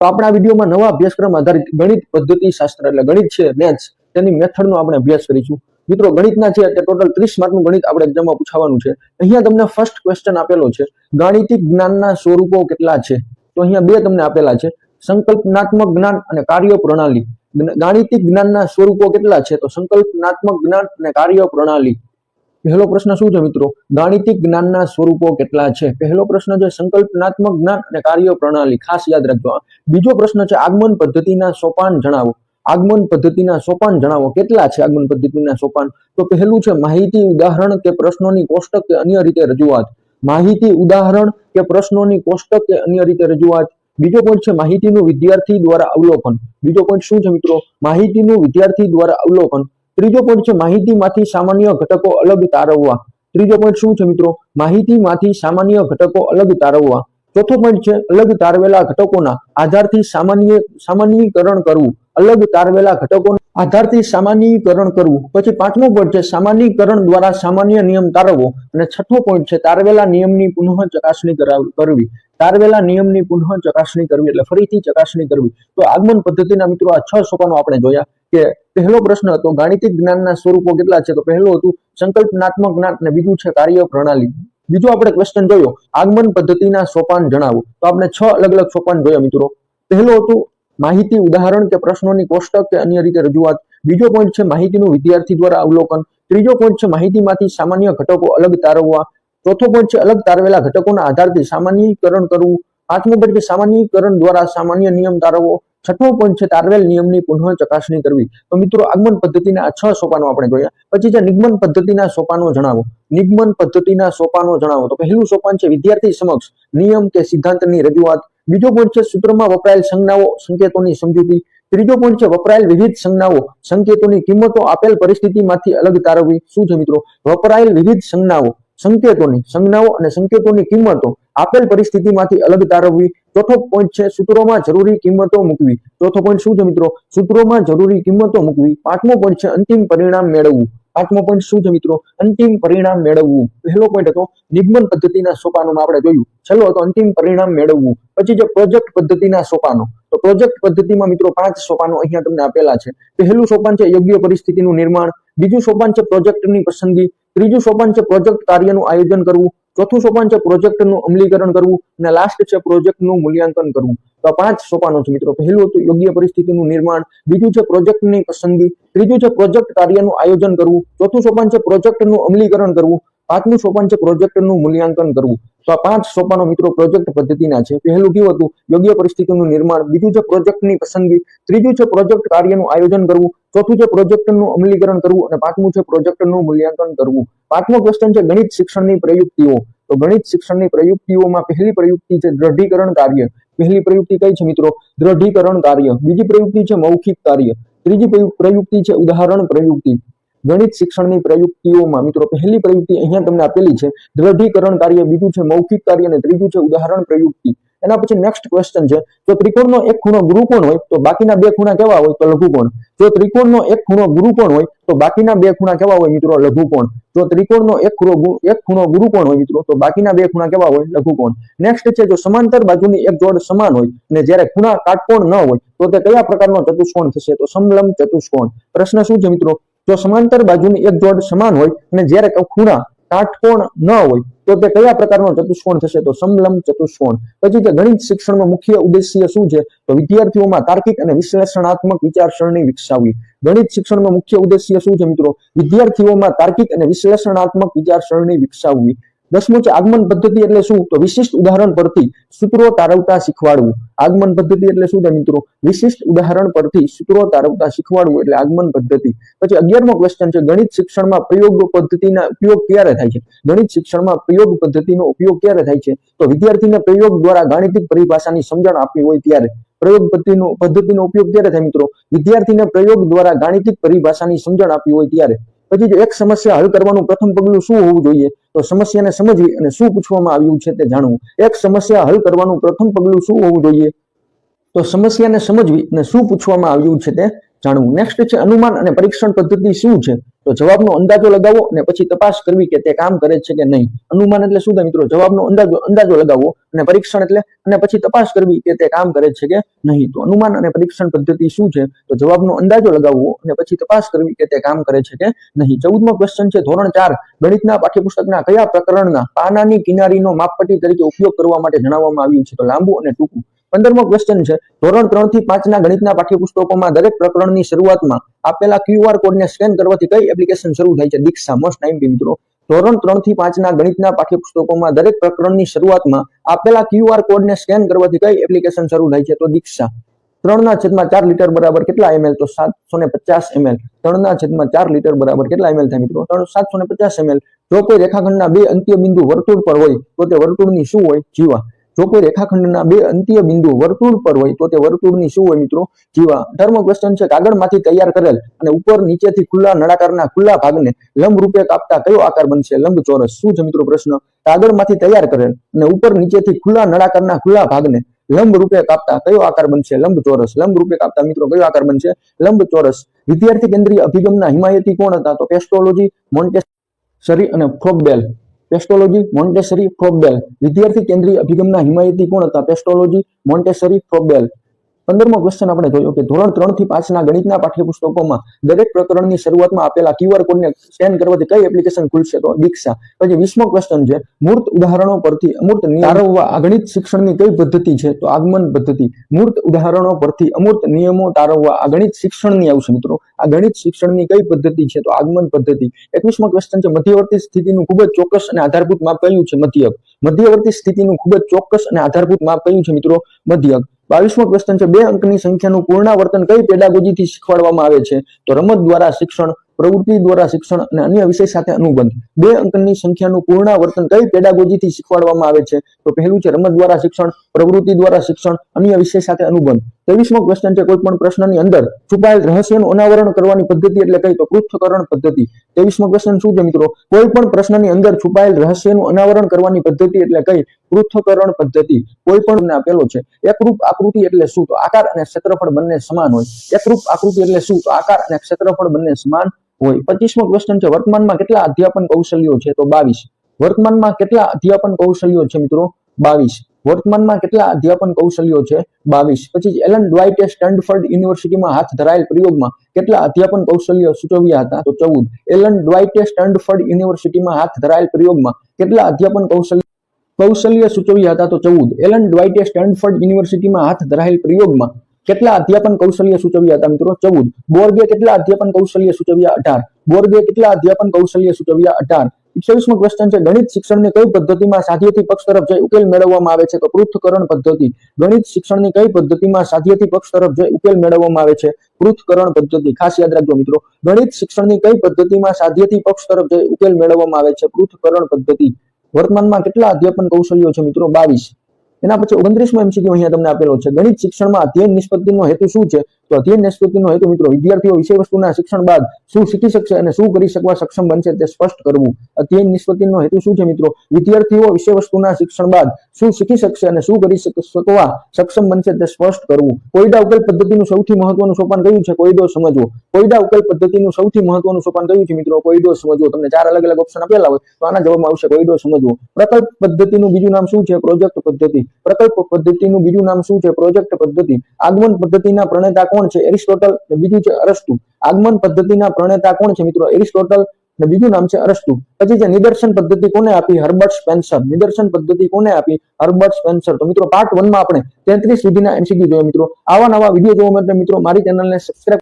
તો આપણે આ વિડીયોમાં નવા અભ્યાસક્રમ આધારિત ગણિત પદ્ધતિ શાસ્ત્ર એટલે ગણિત છે મેથ્સ તેની મેથડનો આપણે અભ્યાસ કરીશું. મિત્રો ગણિતના છે તે ટોટલ 30 માર્કનું ગણિત આપણે એક્ઝામમાં પૂછવાનું છે. અહીંયા તમને ફર્સ્ટ ક્વેશ્ચન આપેલો છે, ગાણિતિક જ્ઞાનના સ્વરૂપો કેટલા છે? તો અહીંયા બે તમને આપેલા છે, સંકલ્પનાત્મક જ્ઞાન અને કાર્ય પ્રણાલી. ગાણિતિક જ્ઞાનના સ્વરૂપો કેટલા છે? તો સંકલ્પનાત્મક જ્ઞાન અને કાર્ય પ્રણાલી. પહેલો પ્રશ્ન શું છે મિત્રો? ગાણિતિક જ્ઞાનના સ્વરૂપો કેટલા છે? પહેલો પ્રશ્ન છે સંકલ્પનાત્મક જ્ઞાન અને કાર્ય પ્રણાલી, ખાસ યાદ રાખજો. બીજો પ્રશ્ન છે આગમન પદ્ધતિના સોપાન જણાવો. આગમન પદ્ધતિના સોપાન જણાવો. કેટલા છે આગમન પદ્ધતિના સોપાન? તો પહેલું છે માહિતી, ઉદાહરણ કે પ્રશ્નોની કોષ્ટક કે અન્ય રીતે રજૂઆત. માહિતી, ઉદાહરણ કે પ્રશ્નોની કોષ્ટક કે અન્ય રીતે રજૂઆત. બીજો પોઈન્ટ છે માહિતીનું વિદ્યાર્થી દ્વારા અવલોકન. બીજો પોઈન્ટ શું છે મિત્રો? માહિતીનું વિદ્યાર્થી દ્વારા અવલોકન. ત્રીજો પોઈન્ટ છે માહિતીમાંથી સામાન્ય ઘટકો અલગ તારવવા. ત્રીજો પોઈન્ટ શું છે મિત્રો? માહિતીમાંથી સામાન્ય ઘટકો અલગ તારવવા. ચોથો પોઈન્ટ છે અલગ તારવેલા ઘટકોના આધારથી સામાન્યીકરણ કરવું. અલગ તારવેલા ઘટકોના આધારથી સામાન્યીકરણ કરવું. પછી પાંચમો પોઈન્ટ છે સામાન્યીકરણ દ્વારા સામાન્ય નિયમ તારવવો. અને છઠ્ઠો પોઈન્ટ છે તારવેલા નિયમની પુનઃ ચકાસણી કરવી. તારવેલા નિયમની પુનઃ ચકાસણી કરવી એટલે ફરીથી ચકાસણી કરવી. તો આગમન પદ્ધતિના મિત્રો આ 6 સોપાનો આપણે જોયા. કે પહેલો પ્રશ્ન હતો ગાણિતિક જ્ઞાનના સ્વરૂપો કેટલા છે? તો પહેલું હતું સંકલ્પનાત્મક જ્ઞાન અને બીજું છે કાર્ય પ્રણાલી. બીજો આપણે ક્વેશ્ચન જોયો આગમન પદ્ધતિના સોપાન જણાવો. તો આપણે 6 અલગ અલગ સોપાન જોયા મિત્રો. પહેલું હતું માહિતી, ઉદાહરણ કે પ્રશ્નોની કોષ્ટક કે અન્ય રીતે રજૂઆત. બીજો પોઈન્ટ છે માહિતીનું વિદ્યાર્થી દ્વારા અવલોકન. ત્રીજો પોઈન્ટ છે માહિતીમાંથી સામાન્ય ઘટકો અલગ તારવવા. ચોથો પોઈન્ટ છે અલગ તારવેલા ઘટકોના આધારથી સામાન્યીકરણ કરવું. પાંચમો પોઈન્ટ છે સામાન્યીકરણ દ્વારા સામાન્ય નિયમ તારવવો. છઠ્ઠો પોઈન્ટ છે તારવેલ નિયમની પુનઃ ચકાસણી કરવી. તો મિત્રો આગમન પદ્ધતિના આ 6 સોપાનો આપણે જોયા. પછી છે નિગમન પદ્ધતિના સોપાનો જણાવો. નિગમન પદ્ધતિના સોપાનો જણાવો. તો પહેલું સોપાન છે વિદ્યાર્થી સમક્ષ નિયમ કે સિદ્ધાંતની રજૂઆત. બીજો પોઈન્ટ છે સૂત્રમાં વપરાયેલ સંજ્ઞાઓ સંકેતોની સમજૂતી. ત્રીજો પોઈન્ટ છે વપરાયેલ વિવિધ સંજ્ઞાઓ સંકેતોની કિંમતો આપેલ પરિસ્થિતિમાંથી અલગ તારવવી. શું છે મિત્રો? વપરાયેલ વિવિધ સંજ્ઞાઓ સંજ્ઞાઓ અને સંકેતોની કિંમતો આપેલ પરિસ્થિતિમાંથી અલગ તારવવી. ચોથો પોઈન્ટ છે સૂત્રોમાં જરૂરી કિંમતો મૂકવી. ચોથો પોઈન્ટ શું છે મિત્રો? સૂત્રોમાં જરૂરી કિંમતો મૂકવી. પાંચમો પોઈન્ટ છે અંતિમ પરિણામ મેળવવું. પાંચમો પોઈન્ટ શું છે મિત્રો? અંતિમ પરિણામ મેળવવું. પહેલો પોઈન્ટ હતો નિગમન પદ્ધતિના સોપાનોમાં આપણે જોયું. છેલ્લો હતો અંતિમ પરિણામ મેળવવું. પછી જે પ્રોજેક્ટ પદ્ધતિના સોપાનો. તો પ્રોજેક્ટ પદ્ધતિમાં મિત્રો 5 સોપાનો અહીંયા તમને આપેલા છે. પહેલું સોપાન છે યોગ્ય પરિસ્થિતિનું નિર્માણ. બીજું સોપાન છે પ્રોજેક્ટની પસંદગી. ત્રીજું સોપાન છે પ્રોજેક્ટ કાર્યનું આયોજન કરવું. ચોથું સોપાન છે પ્રોજેક્ટનું અમલીકરણ કરવું. અને લાસ્ટ છે પ્રોજેક્ટનું મૂલ્યાંકન કરવું. તો 5 સોપાનો છે મિત્રો. પહેલું હતું યોગ્ય પરિસ્થિતિનું નિર્માણ. બીજું છે પ્રોજેક્ટની પસંદગી. ત્રીજું છે પ્રોજેક્ટ કાર્યનું આયોજન કરવું. ચોથું સોપાન છે પ્રોજેક્ટનું અમલીકરણ કરવું. પાંચમું સોપાન છે પ્રોજેક્ટનું મૂલ્યાંકન કરવું. તો આ 5 સોપાનો મિત્રો પ્રોજેક્ટ પદ્ધતિના છે. પહેલું કેવું હતું? યોગ્ય પરિસ્થિતિનું નિર્માણ. બીજું છે પ્રોજેક્ટની પસંદગી. ત્રીજું છે પ્રોજેક્ટ કાર્યનું આયોજન કરવું. ચોથું છે પ્રોજેક્ટનું અમલીકરણ કરવું. અને પાંચમું છે પ્રોજેક્ટનું મૂલ્યાંકન કરવું. પાંચમો ક્વેશ્ચન છે ગણિત શિક્ષણની પ્રયુક્તિઓ. તો ગણિત શિક્ષણની પ્રયુક્તિઓમાં પહેલી પ્રયુક્તિ છે દ્રઢીકરણ કાર્ય. પહેલી પ્રયુક્તિ કઈ છે મિત્રો? દ્રઢીકરણ કાર્ય. બીજી પ્રયુક્તિ છે મૌખિક કાર્ય. ત્રીજી પ્રયુક્તિ છે ઉદાહરણ પ્રયુક્તિ. ગણિત શિક્ષણની પ્રયુક્તિઓમાં મિત્રો પહેલી પ્રયુક્તિ અહીંયા તમને આપેલી છે દ્રઢીકરણ કાર્ય, બીજું છે મૌખિક કાર્ય અને ત્રીજું છે ઉદાહરણ પ્રયુક્તિ. એના પછી નેક્સ્ટ ક્વેશ્ચન છે જો ત્રિકોણનો એક ખૂણો ગુરુકોણ હોય તો બાકીના બે ખૂણા કેવા હોય? તો લઘુકોણ. જો ત્રિકોણનો એક ખૂણો ગુરુકોણ હોય તો બાકીના બે ખૂણા કેવા હોય મિત્રો? લઘુકોણ. જો ત્રિકોણનો એક ખૂણો ગુરુકોણ હોય મિત્રો તો બાકીના બે ખૂણા કેવા હોય? લઘુકોણ. નેક્સ્ટ છે જો સમાંતર બાજુની એક જોડ સમાન હોય અને જ્યારે ખૂણા કાટકોણ ન હોય તો તે કયા પ્રકારનો ચતુષ્કોણ થશે? તો સમલંબ ચતુષ્કોણ. પ્રશ્ન શું છે મિત્રો? જો સમાંતર બાજુની એક જોડ સમાન હોય અને જ્યારે ખૂણા કાટકોણ ન હોય તો તે કયા પ્રકારનો ચતુષ્કોણ થશે? તો સમલંબ ચતુષ્કોણ. પછી જે ગણિત શિક્ષણનો મુખ્ય ઉદ્દેશ્ય શું છે? તો વિદ્યાર્થીઓમાં તાર્કિક અને વિશ્લેષણાત્મક વિચારસરણી વિકસાવવી. ગણિત શિક્ષણનો મુખ્ય ઉદ્દેશ્ય શું છે મિત્રો? વિદ્યાર્થીઓમાં તાર્કિક અને વિશ્લેષણાત્મક વિચારસરણી વિકસાવવી. 10મું છે આગમન પદ્ધતિ એટલે શું? તો વિશિષ્ટ ઉદાહરણ પરથી સૂત્રો તારવતા શીખવાડવું. આગમન પદ્ધતિ એટલે શું છે મિત્રો? વિશિષ્ટ ઉદાહરણ પરથી સૂત્રો તારવતા શીખવાડવું એટલે આગમન પદ્ધતિ. પછી 11મો ક્વેશ્ચન છે ગણિત શિક્ષણમાં પ્રયોગ પદ્ધતિના ઉપયોગ ક્યારે થાય છે? ગણિત શિક્ષણમાં પ્રયોગ પદ્ધતિનો ઉપયોગ ક્યારે થાય છે? તો વિદ્યાર્થીને પ્રયોગ દ્વારા ગાણિતિક પરિભાષાની સમજણ આપવી હોય ત્યારે. પ્રયોગ પદ્ધતિનો ઉપયોગ ક્યારે થાય મિત્રો? વિદ્યાર્થીને પ્રયોગ દ્વારા ગાણિતિક પરિભાષાની સમજણ આપવી હોય ત્યારે. પછી જો એક સમસ્યા હલ કરવાનું પ્રથમ પગલું શું હોવું જોઈએ? તો સમસ્યાને સમજવી અને શું પૂછવામાં આવ્યું છે તે જાણવું. એક સમસ્યા હલ કરવાનું પ્રથમ પગલું શું હોવું જોઈએ? તો સમસ્યાને સમજવી અને શું પૂછવામાં આવ્યું છે તે જાણવું. નેક્સ્ટ છે અનુમાન અને પરીક્ષણ પદ્ધતિ શું છે? તો જવાબનો અંદાજો લગાવો અને પછી તપાસ કરવી કે તે કામ કરે છે કે નહીં. અનુમાન એટલે શું થાય મિત્રો? જવાબનો અંદાજો લગાવવો અને પરીક્ષણ એટલે અને પછી તપાસ કરવી કે તે કામ કરે છે કે નહીં. તો અનુમાન અને પરીક્ષણ પદ્ધતિ શું છે? તો જવાબનો અંદાજો લગાવવો અને પછી તપાસ કરવી કે તે કામ કરે છે કે નહીં. 14મો ક્વેશ્ચન છે ધોરણ 4 ગણિતના પાઠ્યપુસ્તકના કયા પ્રકરણના પાનાની કિનારીનો માપપટ્ટી તરીકે ઉપયોગ કરવા માટે જણાવવામાં આવ્યું છે? તો લાંબુ અને ટૂંકું. 15મો ક્વેશ્ચન છે ધોરણ 3 થી 5 ના ગણિતના પાઠ્યપુસ્તકોમાં દરેક પ્રકરણની શરૂઆતમાં આપેલા QR કોડને સ્કેન કરવાથી કઈ એપ્લિકેશન શરૂ થાય છે? દીક્ષા. મોસ્ટ ટાઈમ મિત્રો. ધોરણ 3 થી 5 ના ગણિતના પાઠ્યપુસ્તકોમાં દરેક પ્રકરણની શરૂઆતમાં આપેલા QR કોડને સ્કેન કરવાથી કઈ એપ્લિકેશન શરૂ થાય છે? તો દીક્ષા. 3/4 લીટર બરાબર કેટલા ml? તો 750 ml. 3/4 લીટર બરાબર કેટલા ml થાય મિત્રો? 750 ml. જો કોઈ રેખાખંડના બે અંત્ય બિંદુ વર્તુળ પર હોય તો તે વર્તુળની શું હોય? જીવા. જો કોઈ રેખાખંડના બે અંત્ય બિંદુ વર્તુળ પર હોય તો તે વર્તુળની શું હોય મિત્રો? જીવા. 18મો ક્વેશ્ચન છે કાગળમાંથી તૈયાર કરેલ અને ઉપર નીચેથી ખુલ્લા નળાકારના ખુલ્લા ભાગને લંબ રૂપે કાપતા કયો આકાર બનશે? લંબચોરસ. શું છે મિત્રો પ્રશ્ન? કાગળમાંથી તૈયાર કરેલ અને ઉપર નીચેથી ખુલ્લા નળાકારના ખુલ્લા ભાગને લંબ રૂપે કાપતા કયો આકાર બનશે? લંબચોરસ. લંબ રૂપે કાપતા મિત્રો કયો આકાર બનશે? લંબચોરસ. વિદ્યાર્થી કેન્દ્રીય અભિગમના હિમાયતી કોણ હતા? તો પેસ્ટોલોજી, મોન્ટેસરી અને ફ્રોબેલ. પેસ્ટોલોજી, મોન્ટેસરી, ફ્રોબેલ. વિદ્યાર્થી કેન્દ્રીય અભિગમના હિમાયતી કોણ હતા? પેસ્ટોલોજી, મોન્ટેસરી, ફ્રોબેલ. 15મો ક્વેશ્ચન આપણે જોયો કે ધોરણ 3 થી 5 ના ગણિતના પાઠ્યપુસ્તકોમાં દરેક પ્રકરણની શરૂઆતમાં આપેલા QR કોડને સ્કેન કરવાથી કઈ એપ્લિકેશન ખુલશે? તો દીક્ષા. પછી 20મો ક્વેશ્ચન છે મૂર્ત ઉદાહરણો પરથી અમૂર્ત તારવવા આ ગણિત શિક્ષણની કઈ પદ્ધતિ છે? તો આગમન પદ્ધતિ. મૂર્ત ઉદાહરણો પરથી અમૂર્ત નિયમો તારવવા આ ગણિત શિક્ષણની આવશે મિત્રો. આ ગણિત શિક્ષણની કઈ પદ્ધતિ છે? તો આગમન પદ્ધતિ. 21મો ક્વેશ્ચન છે મધ્યવર્તી સ્થિતિનું ખૂબ જ ચોક્કસ અને આધારભૂત માપ કયું છે? મધ્યક. મધ્યવર્તી સ્થિતિનું ખૂબ જ ચોક્કસ અને આધારભૂત માપ કયું છે મિત્રો? મધ્યક. 22મો ક્વેશ્ચન છે બે અંકની સંખ્યાનું પૂર્ણાવર્તન કઈ પેડાગોજીથી શીખવાડવામાં આવે છે? તો રમત દ્વારા શિક્ષણ, પ્રવૃત્તિ દ્વારા શિક્ષણ અને અન્ય વિષય સાથે અનુબંધ. બે અંકની સંખ્યાનું પૂર્ણાવર્તન કઈ પેડાગોજીથી શીખવાડવામાં આવે છે? તો પહેલું છે રમત દ્વારા શિક્ષણ, પ્રવૃત્તિ દ્વારા શિક્ષણ, અન્ય વિષય સાથે અનુબંધ. 23મો ક્વેશ્ચન છે કોઈ પણ પ્રશ્નની અંદર છુપાયેલ રહસ્યનું અનાવરણ કરવાની પદ્ધતિ એટલે કઈ? તો પૃથ્થકરણ પદ્ધતિ. 23મો ક્વેશ્ચન શું છે મિત્રો? કોઈ પણ પ્રશ્નની અંદર છુપાયેલ રહસ્યનું અનાવરણ કરવાની પદ્ધતિ એટલે કઈ? પૃથ્થકરણ પદ્ધતિ. કોઈ પણ આપેલો છે એકરૂપ આકૃતિ એટલે શું? તો આકાર અને ક્ષેત્રફળ બંને સમાન હોય. એકરૂપ આકૃતિ એટલે શું? તો આકાર અને ક્ષેત્રફળ બંને સમાન હોય. 25મો ક્વેશ્ચન છે વર્તમાનમાં કેટલા અધ્યાપન કૌશલ્યો છે? તો 22. વર્તમાનમાં કેટલા અધ્યાપન કૌશલ્યો છે મિત્રો? 22. વર્તમાનમાં કેટલા અધ્યાપન કૌશલ્યો છે? 22. પછી એલન ડ્વાઇટે સ્ટેનફોર્ડ યુનિવર્સિટીમાં હાથ ધરાયેલ પ્રયોગમાં કેટલા અધ્યાપન કૌશલ્યો સૂચવ્યા હતા? તો 14. એલન ડ્વાઇટે સ્ટેનફોર્ડ યુનિવર્સિટીમાં હાથ ધરાયેલ પ્રયોગમાં કેટલા અધ્યાપન કૌશલ્ય સૂચવ્યા હતા? તો 14. એલન ડ્વાઇટે સ્ટેનફોર્ડ યુનિવર્સિટીમાં હાથ ધરાયેલ પ્રયોગમાં કેટલા અધ્યાપન કૌશલ્ય સૂચવ્યા હતા મિત્રો? 14. બોર્ગે કેટલા અધ્યાપન કૌશલ્ય સૂચવ્યા? 18. બોર્ગે કેટલા અધ્યાપન કૌશલ્ય સૂચવ્યા? 18. 21મો ક્વેશ્ચન છે ગણિત શિક્ષણની કઈ પદ્ધતિમાં સાધ્યથી પક્ષ તરફ જઈ ઉકેલ મેળવવામાં આવે છે? તો પૃથ્થકરણ પદ્ધતિ. ગણિત શિક્ષણની કઈ પદ્ધતિમાં સાધ્યથી પક્ષ તરફ જઈ ઉકેલ મેળવવામાં આવે છે? પૃથ્થકરણ પદ્ધતિ. ખાસ યાદ રાખજો મિત્રો. ગણિત શિક્ષણની કઈ પદ્ધતિમાં સાધ્યથી પક્ષ તરફ જઈ ઉકેલ મેળવવામાં આવે છે? પૃથ્થકરણ પદ્ધતિ. વર્તમાનમાં કેટલા અધ્યાપન કૌશલ્યો છે મિત્રો? 22. એના પછી 29મો MCQ અહીંયા તમને આપેલો છે ગણિત શિક્ષણમાં અધ્યયન નિષ્પત્તિનો હેતુ શું છે? તો અધ્યયન નિષ્પત્તિનો હેતુ મિત્રો વિદ્યાર્થીઓ વિષય વસ્તુના શિક્ષણ બાદ શું શીખી શકશે અને શું કરી શકવા સક્ષમ બનશે તે સ્પષ્ટ કરવું. અધ્યયન નિષ્પત્તિનો હેતુ શું છે મિત્રો? વિદ્યાર્થીઓ વિષય વસ્તુના શિક્ષણ બાદ શું શીખી શકશે અને શું કરી શકવા સક્ષમ બનશે તે સ્પષ્ટ કરવું. કોયડા ઉકેલ પદ્ધતિનું સૌથી મહત્વનું સોપાન કયું છે? કોયડો સમજવો. કોયડા ઉકેલ પદ્ધતિનું સૌથી મહત્વનું સોપાન કયું છે મિત્રો? કોયડો સમજવો. તમને 4 અલગ અલગ ઓપ્શન આપેલા હોય તો આના જવાબમાં આવશે કોયડો સમજવો. પ્રકલ્પ પદ્ધતિનું બીજું નામ શું છે? પ્રોજેક્ટ પદ્ધતિ. પ્રકલ્પ પદ્ધતિનું બીજું નામ શું છે? પ્રોજેક્ટ પદ્ધતિ. આગમન પદ્ધતિના પ્રણેતા કોણ છે? એરિસ્ટોટલ અને બીજું છે અરસ્તુ. આગમન પદ્ધતિના પ્રણેતા કોણ છે મિત્રો? એરિસ્ટોટલ અને બીજું નામ છે અરસ્તુ. પછી છે નિદર્શન પદ્ધતિ કોને આપી? Herbert Spencer. નિદર્શન પદ્ધતિ કોને આપી? Herbert Spencer. તો મિત્રો પાર્ટ 1 માં આપણે 33 સુધીના MCQ જોયા મિત્રો. આવા નવા વિડીયો જોવા માટે મિત્રો મારી ચેનલને સબસ્ક્રાઇબ